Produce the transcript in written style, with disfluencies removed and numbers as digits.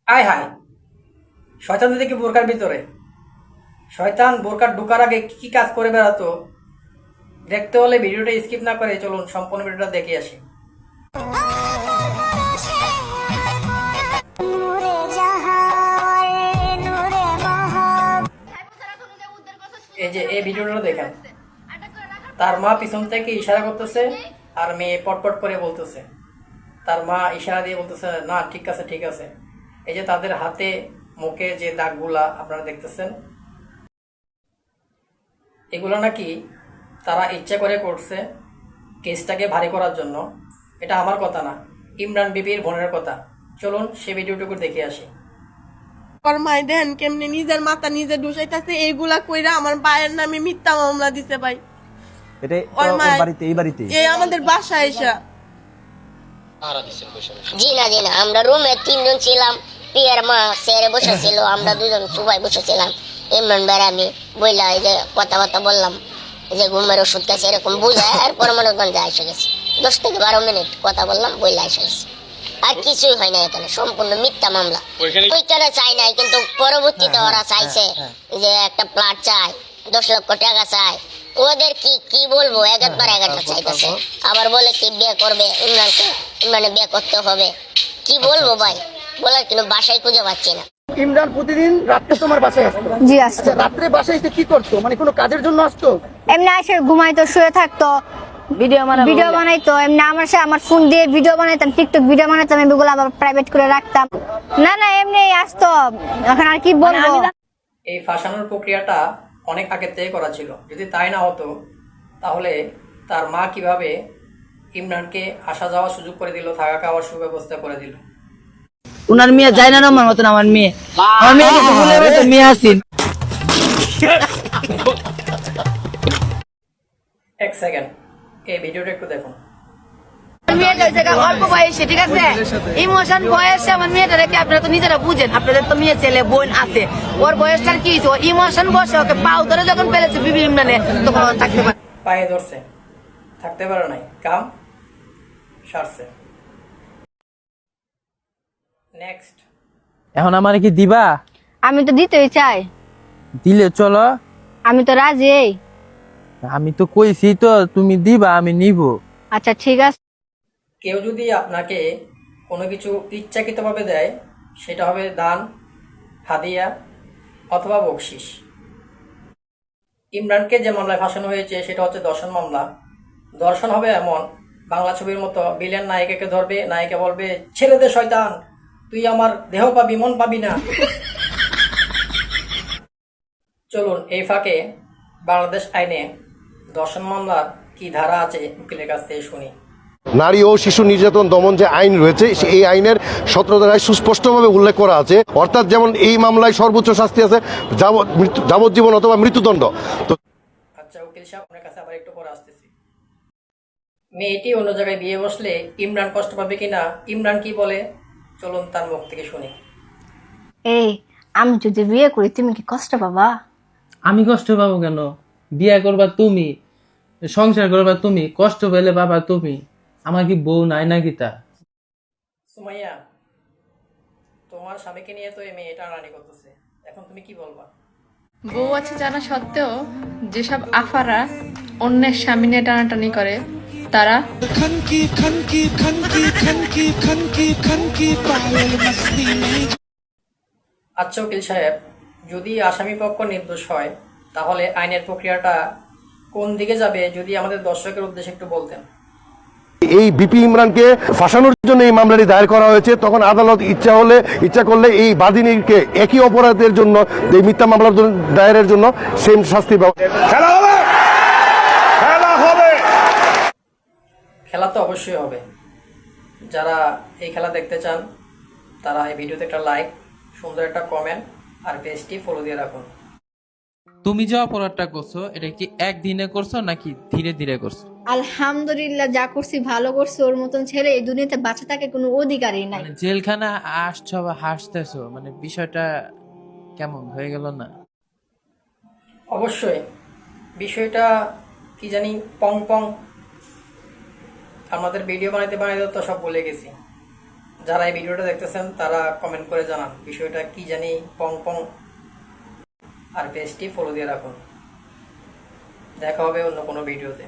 আয় হায়, শয়তান দেখি বোরকার ভিতরে। শয়তান বোরকার ঢোকার আগে কি কি কাজ করে বেড়াতো, দেখতে হলে ভিডিওটা স্কিপ না করে চলুন সম্পূর্ণ ভিডিওটা দেখে আসি। এই যে এই ভিডিওটা দেখেন, তার মা পিছন থেকে ইশারা করতেছে আর মেয়ে পটপট করে বলতেছে। তার মা ইশারা দিয়ে বলতেছে না ঠিক আছে ঠিক আছে। এই যে তাদের হাতে মুখে যে দাগগুলা আপনারা দেখতেছেন, এগুলো নাকি তারা ইচ্ছা করে করছে কেসটাকে ভারী করার জন্য। এটা আমার কথা না, ইমরান বিবির বোনের কথা। চলুন সে ভিডিওটুকু দেখে আসি। ওর মাই দেন কেমনে নিজের মাথা নিজে ঢুসাইতেছে, এইগুলা কইরা আমার ভাইয়ের নামে মিথ্যা মামলা দিছে ভাই। এটা ওর ওর মা বাড়িতে এই বাড়িতে এই আমাদের বাসায় এসা। জি না আমরা রুমে তিনজন ছিলাম। পিয়ার মা সেরে বসেছিল, আমরা দুজন সুবাই বসেছিলাম। ইমরান ভাই আমি বইলা এই যে কথাবার্তা বললাম যে ঘুমের ওষুধ খাইছে এরকম বুঝায়, এরপর মনোরঞ্জে এসে গেছে। 10 থেকে 12 মিনিট কথা বললাম, বইলা এসে গেছে। আর কিছুই হয় না, এখানে সম্পূর্ণ মিথ্যা মামলা। ওইখানে চাই নাই, কিন্তু পরবর্তীতে ওরা চাইছে যে একটা প্লট চাই, 10 লক্ষ টাকা চাই। ওদের কি কি বলবো, একবার একটা চাইতেছে, আবার বলে কি বিয়ে করবে ইমরানকে, ইমরানে বিয়ে করতে হবে। কি বলবো ভাই, বলার কিন্তু বাসায় খুঁজে পাচ্ছি না। ইমরান প্রতিদিন রাত্রে তোমার বাসায় আসতো? জি আসতো। রাত্রে বাসায় এসে কি করতো, মানে কোনো কাজের জন্য আসতো? এমনি এসে ঘুমাইতো, শুয়ে থাকতো, ভিডিও বানাইতো। এমনি আমার সাথে আমার ফোন দিয়ে ভিডিও বানাইতাম, টিকটক ভিডিও বানাইতাম, এগুলো আবার প্রাইভেট করে রাখতাম। না এমনি আসতো। এখন আর কি বলবো, এই ফাঁসানোর প্রক্রিয়াটা অনেক আগের থেকে করা ছিল। যদি তাই না হতো তাহলে তার মা কিভাবে ইমরানকে আসা যাওয়ার সুযোগ করে দিল, থাকা খাওয়ার সুব্যবস্থা করে দিল। উনার মেয়ে যায় না আমার মতন, আমার মেয়ে মেয়ে আসিন। এক সেকেন্ড, এই ভিডিওটা একটু দেখুন। অল্প বয়সে, ঠিক আছে, ইমোশন বয়সে আমার মেয়েটা রেখে আপনারা তো নিজেরা বুঝেন, আপনাদের তো মেয়ে ছেলে বোন আছে, ওর বয়সটার কি হয়েছে, ইমোশন বসে ওকে পাও ধরে যখন পেরেছে বিবি ইমরানে, তখন থাকতে পারে। পায়ে ধরছে, থাকতে পারে নাই, কাম সারছে। নেক্সট, এখন আমার কি দিবা? আমি তো দিতেই চাই। দিলে চলো, আমি তো রাজি। আমি তো কইছি তো তুমি দিবা, আমি নিব। আচ্ছা ঠিক আছে। কেউ যদি আপনাকে কোনো কিছু ইচ্ছাকৃতভাবে দেয়, সেটা হবে দান, হাদিয়া অথবা বকশিস। ইমরানকে যে মামলায় ফাঁসানো হয়েছে সেটা হচ্ছে ধর্ষণ মামলা। ধর্ষণ হবে এমন, বাংলা ছবির মতো ভিলেন নায়িকাকে ধরবে, নায়িকা বলবে ছেড়ে দে শয়তান, তুই আমার দেহ পাবি মন পাবি না। চলুন এই ফাঁকে বাংলাদেশ আইনে ধর্ষণ মামলার কি ধারা আছে উকিলের কাছ থেকে শুনি। নারী ও শিশু নির্যাতন দমন যে আইন রয়েছে, এই আইনের 17 ধারায় সুস্পষ্টভাবে উল্লেখ করা আছে। অর্থাৎ যেমন এই মামলায় সর্বোচ্চ শাস্তি আছে যাবজ্জীবন অথবা মৃত্যুদণ্ড। তো আচ্ছা উকিল সাহেব, আপনার কাছে আবার একটু পরে আসতেছি। মেয়েটি অন্য জায়গায় বিয়ে বসলে ইমরান কষ্ট পাবে কিনা, ইমরান কি বলে, চলুন তার মুখ থেকে শুনি। এই আমি যদি বিয়ে করি তুমি কি কষ্ট পাবা? আমি কষ্ট পাবো কেন? বিয়ে করবা তুমি, সংসার করবা তুমি, কষ্ট পেলে বাবা তুমি। আমার কি বউ নাই নাকি? তা সুমাইয়া, তোমার স্বামীকে নিয়ে তো এই মেয়ে টানাটানি করতেছে, এখন তুমি কি বলবা? বউ আছে জানা সত্ত্বেও যেসব আফারা অন্যের স্বামী নিয়ে টানাটানি করে, তারা আচ্ছা উকিল সাহেব, যদি আসামি পক্ষ নির্দোষ হয় তাহলে আইনের প্রক্রিয়াটা কোন দিকে যাবে, যদি আমাদের দর্শকের উদ্দেশ্যে একটু বলতেন। এই বিপি ইমরানকে ফাঁসানোর জন্য এই মামলাটি দায়ের করা হয়েছে। তখন আদালত ইচ্ছা করলে এই বাদীকে একই অপরাধের জন্য, এই মিথ্যা মামলার দায়েরের জন্য সেম শাস্তি খেলা তো অবশ্যই হবে। যারা এই খেলা দেখতে চান তারা এই ভিডিওতে একটা লাইক, সুন্দর একটা কমেন্ট আর পেজটি ফলো দিয়ে রাখুন। তুমি যে অপরাধটা করছো এটা কি একদিনে করছো নাকি ধীরে ধীরে করছো? আলহামদুলিল্লাহ, যা করছি ভালো করছি। ওর মতন ছেলে এই দুনিয়াতে বাঁচা থাকে কোনো অধিকারই নাই। জেলখানা আসছো বা হাসতেছো, মানে বিষয়টা কেমন হয়ে গেল না? অবশ্যই বিষয়টা কি জানি পং পং, আমাদের ভিডিও বানাইতে তো সব বলে গেছি। যারা এই ভিডিওটা দেখতেছেন তারা কমেন্ট করে জানান বিষয়টা কি জানি পং পং। আর পেজটি ফলো দিয়ে রাখুন। দেখা হবে অন্য কোনো ভিডিওতে।